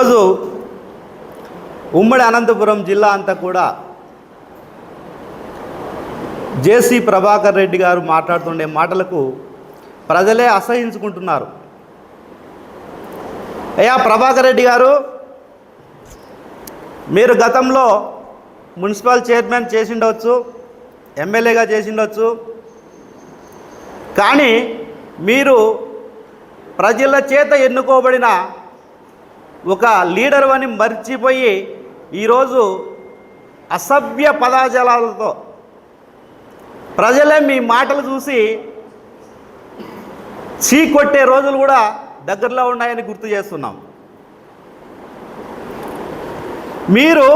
ఈరోజు ఉమ్మడి అనంతపురం జిల్లా అంతా కూడా జేసీ ప్రభాకర్ రెడ్డి గారు మాట్లాడుతుండే మాటలకు ప్రజలే అసహించుకుంటున్నారు. అయ్యా ప్రభాకర్ రెడ్డి గారు, మీరు గతంలో మున్సిపల్ చైర్మన్ చేసిండవచ్చు, ఎమ్మెల్యేగా చేసిండవచ్చు, కానీ మీరు ప్రజల చేత ఎన్నుకోబడిన ఒక లీడర్ అని మర్చిపోయి ఈరోజు అసభ్య పదజాలాలతో ప్రజలే మీ మాటలు చూసి చీకొట్టే రోజులు కూడా దగ్గరలో ఉన్నాయని గుర్తు చేస్తున్నాం. మీరు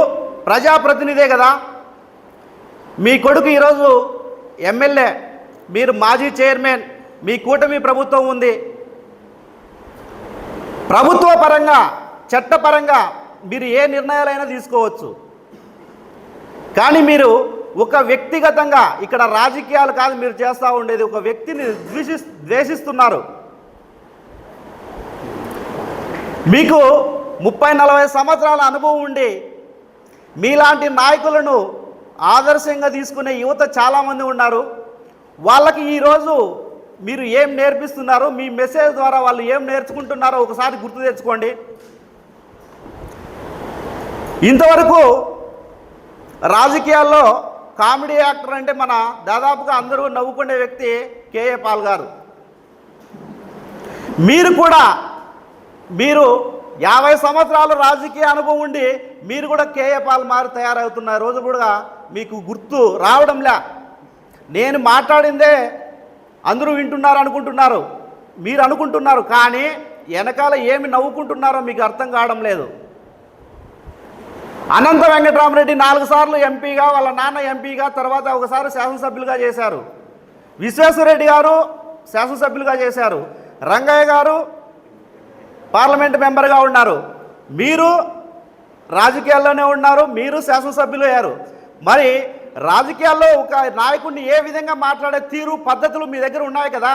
ప్రజాప్రతినిధే కదా, మీ కొడుకు ఈరోజు ఎమ్మెల్యే, మీరు మాజీ చైర్మన్, మీ కూటమి ప్రభుత్వం ఉంది. ప్రభుత్వ పరంగా చట్టపరంగా మీరు ఏ నిర్ణయాలైనా తీసుకోవచ్చు, కానీ మీరు ఒక వ్యక్తిగతంగా ఇక్కడ రాజకీయాలు కాదు మీరు చేస్తూ ఉండేది, ఒక వ్యక్తిని ద్వేషిస్తున్నారు. మీకు 30-40 సంవత్సరాల అనుభవం ఉండి మీలాంటి నాయకులను ఆదర్శంగా తీసుకునే యువత చాలామంది ఉన్నారు. వాళ్ళకి ఈరోజు మీరు ఏం నేర్పిస్తున్నారో, మీ మెసేజ్ ద్వారా వాళ్ళు ఏం నేర్చుకుంటున్నారో ఒకసారి గుర్తు తెచ్చుకోండి. ఇంతవరకు రాజకీయాల్లో కామెడీ యాక్టర్ అంటే మన దాదాపుగా అందరూ నవ్వుకునే వ్యక్తి కేఏ పాల్ గారు. మీరు కూడా 50 సంవత్సరాలు రాజకీయ అనుభవం ఉండి మీరు కూడా కేఏ పాల్ మారి తయారవుతున్న రోజు కూడా మీకు గుర్తు రావడంలే. నేను మాట్లాడిందే అందరూ వింటున్నారు అనుకుంటున్నారు, మీరు అనుకుంటున్నారు, కానీ వెనకాల ఏమి నవ్వుకుంటున్నారో మీకు అర్థం కావడం లేదు. అనంత వెంకటరామరెడ్డి 4 సార్లు ఎంపీగా, వాళ్ళ నాన్న ఎంపీగా, తర్వాత ఒకసారి శాసనసభ్యులుగా చేశారు. విశ్వేశ్వరరెడ్డి గారు శాసనసభ్యులుగా చేశారు. రంగయ్య గారు పార్లమెంట్ మెంబర్గా ఉన్నారు. మీరు రాజకీయాల్లోనే ఉన్నారు, మీరు శాసనసభ్యులు అయ్యారు. మరి రాజకీయాల్లో ఒక నాయకుడిని ఏ విధంగా మాట్లాడే తీరు పద్ధతులు మీ దగ్గర ఉన్నాయి కదా,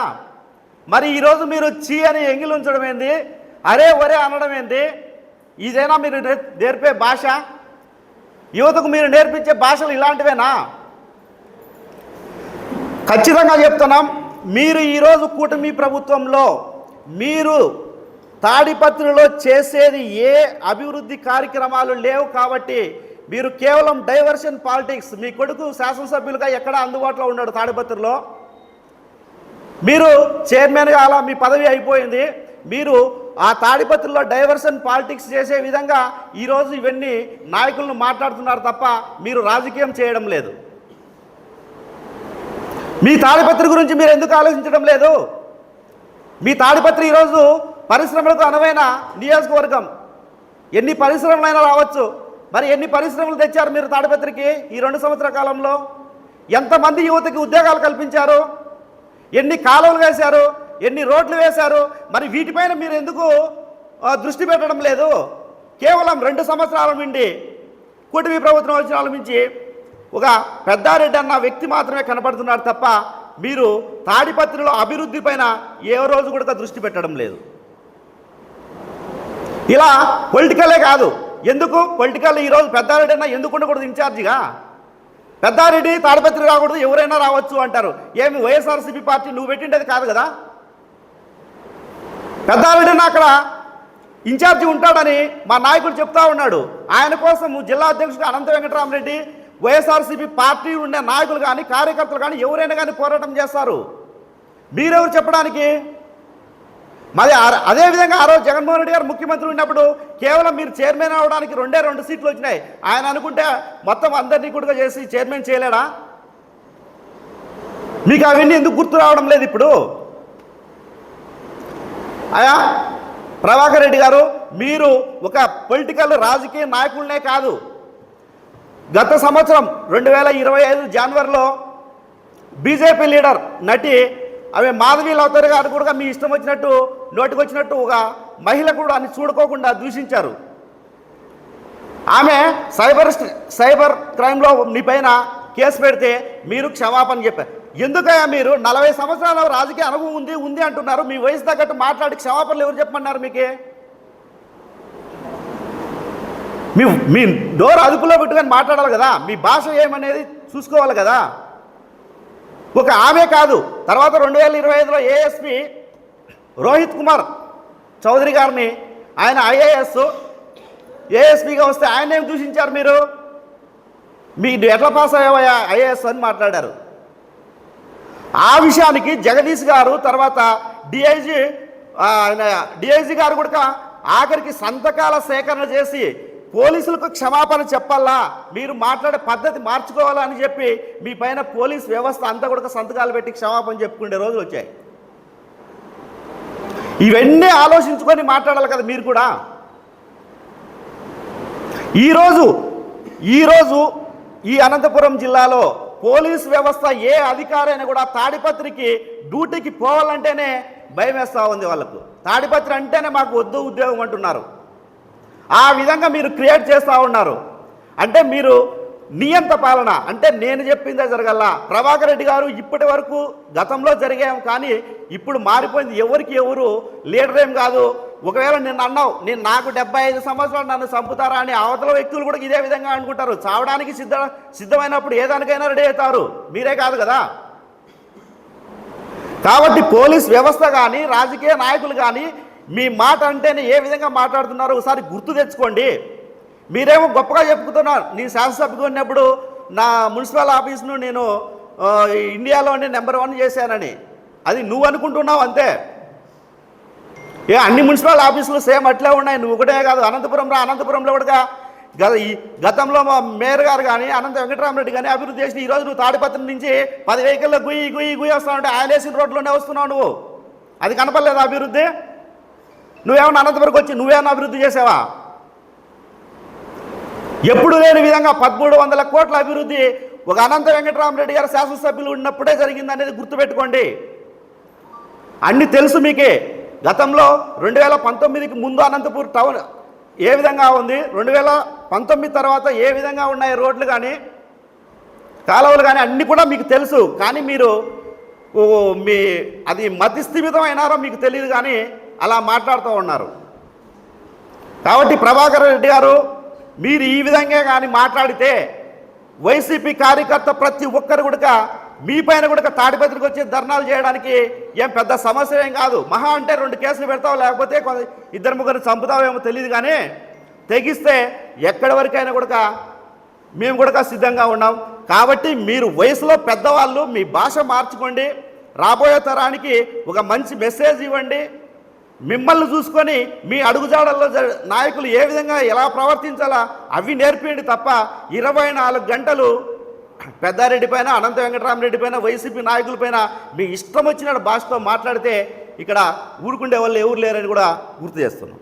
మరి ఈరోజు మీరు చీ అని ఎంగిలి ఉంచడం ఏంది, అరే ఒరే అనడం ఏంది? ఇదేనా మీరు నేర్పే భాష? యువతకు మీరు నేర్పించే భాషలు ఇలాంటివేనా? ఖచ్చితంగా చెప్తున్నాం, మీరు ఈరోజు కూటమి ప్రభుత్వంలో మీరు తాడిపత్రిలో చేసేది ఏ అభివృద్ధి కార్యక్రమాలు లేవు కాబట్టి మీరు కేవలం డైవర్షన్ పాలిటిక్స్. మీ కొడుకు శాసనసభ్యులుగా ఎక్కడ అందుబాటులో ఉన్నాడు తాడిపత్రిలో, మీరు చైర్మన్గా అలా మీ పదవి అయిపోయింది. మీరు ఆ తాడిపత్రిలో డైవర్షన్ పాలిటిక్స్ చేసే విధంగా ఈరోజు ఇవన్నీ నాయకులను మాట్లాడుతున్నారు తప్ప మీరు రాజకీయం చేయడం లేదు. మీ తాడిపత్రి గురించి మీరు ఎందుకు ఆలోచించడం లేదు? మీ తాడిపత్రి ఈరోజు పరిశ్రమలకు అనువైన నియోజకవర్గం, ఎన్ని పరిశ్రమలైనా రావచ్చు. మరి ఎన్ని పరిశ్రమలు తెచ్చారు మీరు తాడిపత్రికి ఈ 2 సంవత్సరాల కాలంలో? ఎంతమంది యువతకి ఉద్యోగాలు కల్పించారు? ఎన్ని కాలువలు వేశారు? ఎన్ని రోడ్లు వేశారు? మరి వీటిపైన మీరు ఎందుకు దృష్టి పెట్టడం లేదు? కేవలం 2 సంవత్సరాల నుండి కూటమి ప్రభుత్వం వచ్చిన నుంచి ఒక పెద్దారెడ్డి అన్న వ్యక్తి మాత్రమే కనపడుతున్నారు తప్ప మీరు తాడిపత్రిలో అభివృద్ధి పైన ఏ రోజు కూడా దృష్టి పెట్టడం లేదు. ఇలా పొలిటికలే కాదు, ఎందుకు పొలిటికల్ ఈరోజు పెద్దారెడ్డి అన్న ఎందుకు ఉండకూడదు ఇన్ఛార్జిగా? పెద్దారెడ్డి తాడిపత్రి రాకూడదు, ఎవరైనా రావచ్చు అంటారు. ఏమి వైఎస్ఆర్సీపీ పార్టీ నువ్వు పెట్టిండేది కాదు కదా? పెద్దారెడ్డిని అక్కడ ఇన్ఛార్జి ఉంటాడని మా నాయకుడు చెప్తా ఉన్నాడు. ఆయన కోసం జిల్లా అధ్యక్షుడు అనంత వెంకటరామరెడ్డి, వైఎస్ఆర్సీపీ పార్టీ ఉండే నాయకులు కానీ కార్యకర్తలు కానీ ఎవరైనా కానీ పోరాటం చేస్తారు. మీరెవరు చెప్పడానికి? మరి అదేవిధంగా ఆ రోజు జగన్మోహన్ రెడ్డి గారు ముఖ్యమంత్రి ఉన్నప్పుడు కేవలం మీరు చైర్మన్ అవడానికి 2 సీట్లు వచ్చినాయి. ఆయన అనుకుంటే మొత్తం అందరినీ కూడా చేసి చైర్మన్ చేయలేడా? మీకు అవన్నీ ఎందుకు గుర్తు రావడం లేదు ఇప్పుడు? అయా ప్రభాకర్ రెడ్డి గారు, మీరు ఒక పొలిటికల్ రాజకీయ నాయకులనే కాదు, గత సంవత్సరం 2025 జనవరిలో బీజేపీ లీడర్ నటి ఆమె మాధవి లవతర్ గారు కూడా మీ ఇష్టం వచ్చినట్టు నోటికొచ్చినట్టు ఒక మహిళ కూడా అని చూడుకోకుండా దూషించారు. ఆమె సైబర్ క్రైమ్లో మీ పైన కేసు పెడితే మీరు క్షమాపణ చెప్పారు. ఎందుకయ్యా మీరు 40 సంవత్సరాల రాజకీయ అనుభవం ఉంది అంటున్నారు, మీ వయసు తగ్గట్టు మాట్లాడి క్షమాపణలు ఎవరు చెప్పమన్నారు? మీకే మీ మీ డోర్ అదుపులో పెట్టుకొని మాట్లాడాలి కదా, మీ భాష ఏమనేది చూసుకోవాలి కదా. ఒక ఆమె కాదు, తర్వాత 2025లో ఏఎస్పీ రోహిత్ కుమార్ చౌదరి గారిని, ఆయన ఐఏఎస్ ఏఎస్పీగా వస్తే ఆయన ఏం దూషించారు మీరు? మీ ఎట్లా పాస్ అయ్యావయ్యా ఐఏఎస్ అని మాట్లాడారు. ఆ విషయానికి జగదీష్ గారు, తర్వాత డిఐజీ గారు కూడా ఆఖరికి సంతకాల సేకరణ చేసి పోలీసులకు క్షమాపణ చెప్పాలా, మీరు మాట్లాడే పద్ధతి మార్చుకోవాలా అని చెప్పి మీ పైన పోలీస్ వ్యవస్థ అంతా కూడా సంతకాలు పెట్టి క్షమాపణ చెప్పుకునే రోజులు వచ్చాయి. ఇవన్నీ ఆలోచించుకొని మాట్లాడాలి కదా మీరు కూడా. ఈరోజు ఈ అనంతపురం జిల్లాలో పోలీస్ వ్యవస్థ ఏ అధికారైనా కూడా తాడిపత్రికి డ్యూటీకి పోవాలంటేనే భయం వేస్తూ ఉంది వాళ్ళకు. తాడిపత్రి అంటేనే మాకు వద్దు ఉద్యోగం అంటున్నారు. ఆ విధంగా మీరు క్రియేట్ చేస్తూ ఉన్నారు. అంటే మీరు నియంత పాలన, అంటే నేను చెప్పిందే జరగల్లా. ప్రభాకర్ రెడ్డి గారు ఇప్పటి వరకు గతంలో జరిగాం, కానీ ఇప్పుడు మారిపోయింది. ఎవరికి ఎవరు లీడర్ ఏం కాదు. ఒకవేళ నిన్ను అన్నావు, నాకు 75 సంవత్సరాలు నన్ను చంపుతారా అని అవతల వ్యక్తులు కూడా ఇదే విధంగా అనుకుంటారు. చావడానికి సిద్ధమైనప్పుడు ఏదానికైనా రెడీ అవుతారు, మీరే కాదు కదా. కాబట్టి పోలీస్ వ్యవస్థ కానీ రాజకీయ నాయకులు కానీ మీ మాట అంటేనే ఏ విధంగా మాట్లాడుతున్నారో ఒకసారి గుర్తు తెచ్చుకోండి. మీరేమో గొప్పగా చెప్పుకుతున్నారు, నీ శాసనసభ్యుడు ఉన్నప్పుడు నా మున్సిపల్ ఆఫీస్ను నేను ఇండియాలోనే నెంబర్ 1 చేశానని. అది నువ్వు అనుకుంటున్నావు అంతే. అన్ని మున్సిపల్ ఆఫీసులు సేమ్ అట్లే ఉన్నాయి, నువ్వు ఒకటే కాదు. అనంతపురంలో కూడా గతంలో మా మేయర్ గారు కానీ అనంత వెంకటరామరెడ్డి కానీ అభివృద్ధి చేసిన, ఈరోజు నువ్వు తాడిపత్రి నుంచి 10 వెహికల్లో గుయ్యి వస్తావు, ఆయన వేసిన రోడ్లోనే వస్తున్నావు నువ్వు. అది కనపడలేదు అభివృద్ధి? నువ్వేమన్నా అనంతపురంకి వచ్చి నువ్వేమన్నా అభివృద్ధి చేసావా? ఎప్పుడు లేని విధంగా 1300 కోట్ల అభివృద్ధి ఒక అనంత వెంకటరామరెడ్డి గారు శాసనసభ్యులు ఉన్నప్పుడే జరిగిందనేది గుర్తుపెట్టుకోండి. అన్నీ తెలుసు మీకే. గతంలో 2019కి ముందు అనంతపూర్ టౌన్ ఏ విధంగా ఉంది, 2019 తర్వాత ఏ విధంగా ఉన్నాయి రోడ్లు కానీ కాలువలు కానీ అన్నీ కూడా మీకు తెలుసు. కానీ మీరు అది మతిస్థిమితం అయినారో మీకు తెలియదు, కానీ అలా మాట్లాడుతూ ఉన్నారు. కాబట్టి ప్రభాకర్ రెడ్డి గారు, మీరు ఈ విధంగా కానీ మాట్లాడితే వైసీపీ కార్యకర్త ప్రతి ఒక్కరు కూడా మీ పైన కూడా తాడిపత్రికి వచ్చి ధర్నాలు చేయడానికి ఏం పెద్ద సమస్య ఏం కాదు. మహా అంటే 2 కేసులు పెడతావు, లేకపోతే 2-3 చంపుతావేమో తెలియదు, కానీ తెగిస్తే ఎక్కడి వరకైనా కూడా మేము కూడా సిద్ధంగా ఉన్నాం. కాబట్టి మీరు వయసులో పెద్దవాళ్ళు, మీ భాష మార్చుకోండి. రాబోయే తరానికి ఒక మంచి మెసేజ్ ఇవ్వండి. మిమ్మల్ని చూసుకొని మీ అడుగుజాడల్లో నాయకులు ఏ విధంగా ఎలా ప్రవర్తించాలా అవి నేర్పియండి తప్ప 24 గంటలు పెద్దారెడ్డి పైన, అనంత వెంకటరామరెడ్డి పైన, వైసీపీ నాయకుల పైన మీ ఇష్టం వచ్చిన భాషతో మాట్లాడితే ఇక్కడ ఊరుకుండే వాళ్ళు ఎవరు లేరని కూడా గుర్తు చేస్తున్నాం.